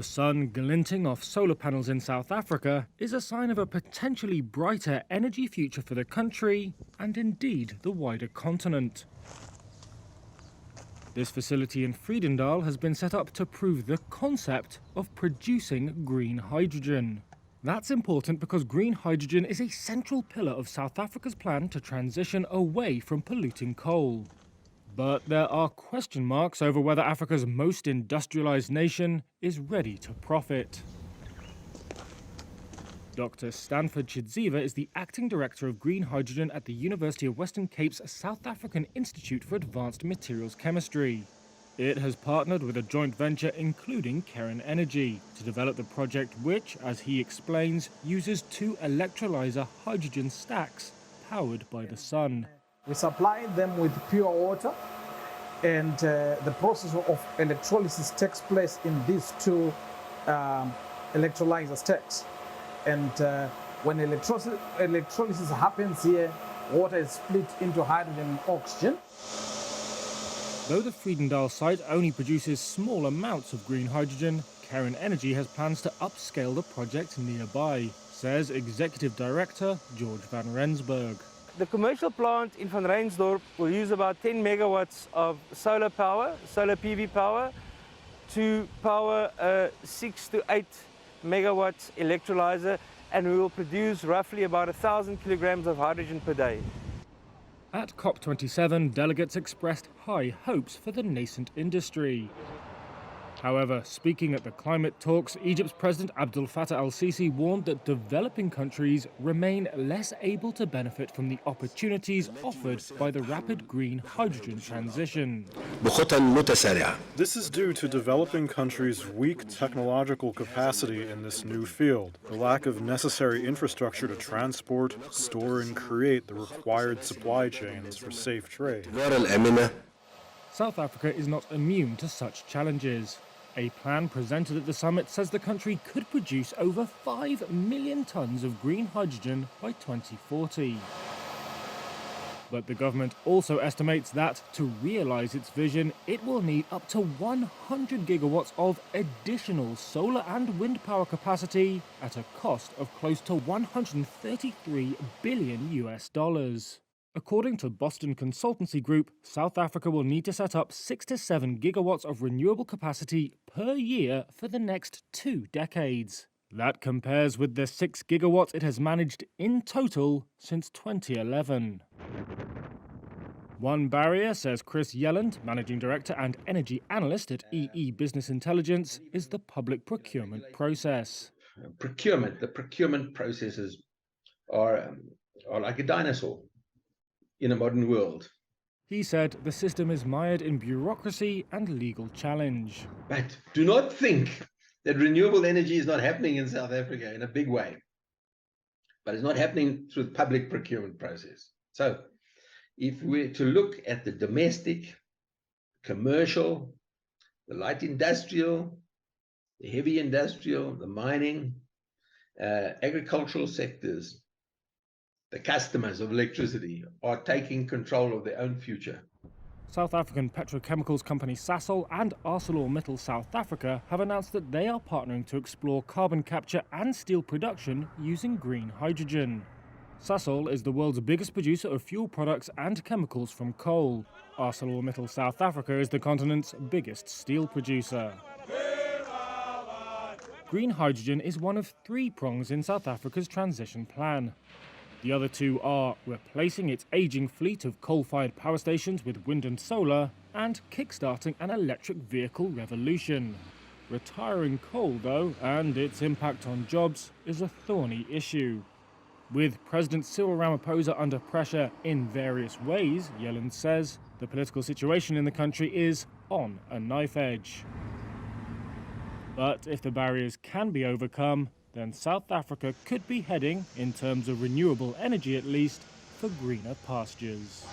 The sun glinting off solar panels in South Africa is a sign of a potentially brighter energy future for the country and indeed the wider continent. This facility in Vredendal has been set up to prove the concept of producing green hydrogen. That's important because green hydrogen is a central pillar of South Africa's plan to transition away from polluting coal. But there are question marks over whether Africa's most industrialized nation is ready to profit. Dr. Stanford Chidziva is the acting director of green hydrogen at the University of Western Cape's South African Institute for Advanced Materials Chemistry. It has partnered with a joint venture including Keren Energy to develop the project which, as he explains, uses two electrolyzer hydrogen stacks powered by the sun. We supply them with pure water, and the process of electrolysis takes place in these two electrolyzer stacks. And when electrolysis happens here, water is split into hydrogen and oxygen. Though the Vredendal site only produces small amounts of green hydrogen, Keren Energy has plans to upscale the project nearby, says Executive Director George van Rensburg. The commercial plant in Van Rensdorp will use about 10 megawatts of solar power, solar PV power, to power a 6 to 8 megawatts electrolyzer, and we will produce roughly about 1,000 kilograms of hydrogen per day. At COP27, delegates expressed high hopes for the nascent industry. However, speaking at the climate talks, Egypt's President Abdel Fattah al-Sisi warned that developing countries remain less able to benefit from the opportunities offered by the rapid green hydrogen transition. This is due to developing countries' weak technological capacity in this new field, the lack of necessary infrastructure to transport, store, and create the required supply chains for safe trade. South Africa is not immune to such challenges. A plan presented at the summit says the country could produce over 5 million tons of green hydrogen by 2040. But the government also estimates that, to realise its vision, it will need up to 100 gigawatts of additional solar and wind power capacity at a cost of close to $133 billion. According to Boston Consultancy Group, South Africa will need to set up 6 to 7 gigawatts of renewable capacity per year for the next 2 decades. That compares with the 6 gigawatts it has managed in total since 2011. One barrier, says Chris Yelland, Managing Director and Energy Analyst at EE Business Intelligence, is the public procurement process. The procurement processes are like a dinosaur in a modern world. He said the system is mired in bureaucracy and legal challenge. But do not think that renewable energy is not happening in South Africa in a big way. But it's not happening through the public procurement process. So if we're to look at the domestic, commercial, the light industrial, the heavy industrial, the mining, agricultural sectors, the customers of electricity are taking control of their own future. South African petrochemicals company Sasol and ArcelorMittal South Africa have announced that they are partnering to explore carbon capture and steel production using green hydrogen. Sasol is the world's biggest producer of fuel products and chemicals from coal. ArcelorMittal South Africa is the continent's biggest steel producer. Green hydrogen is one of 3 prongs in South Africa's transition plan. The other 2 are replacing its aging fleet of coal-fired power stations with wind and solar, and kickstarting an electric vehicle revolution. Retiring coal, though, and its impact on jobs is a thorny issue. With President Cyril Ramaphosa under pressure in various ways, Yelland says, the political situation in the country is on a knife edge. But if the barriers can be overcome, then South Africa could be heading, in terms of renewable energy at least, for greener pastures.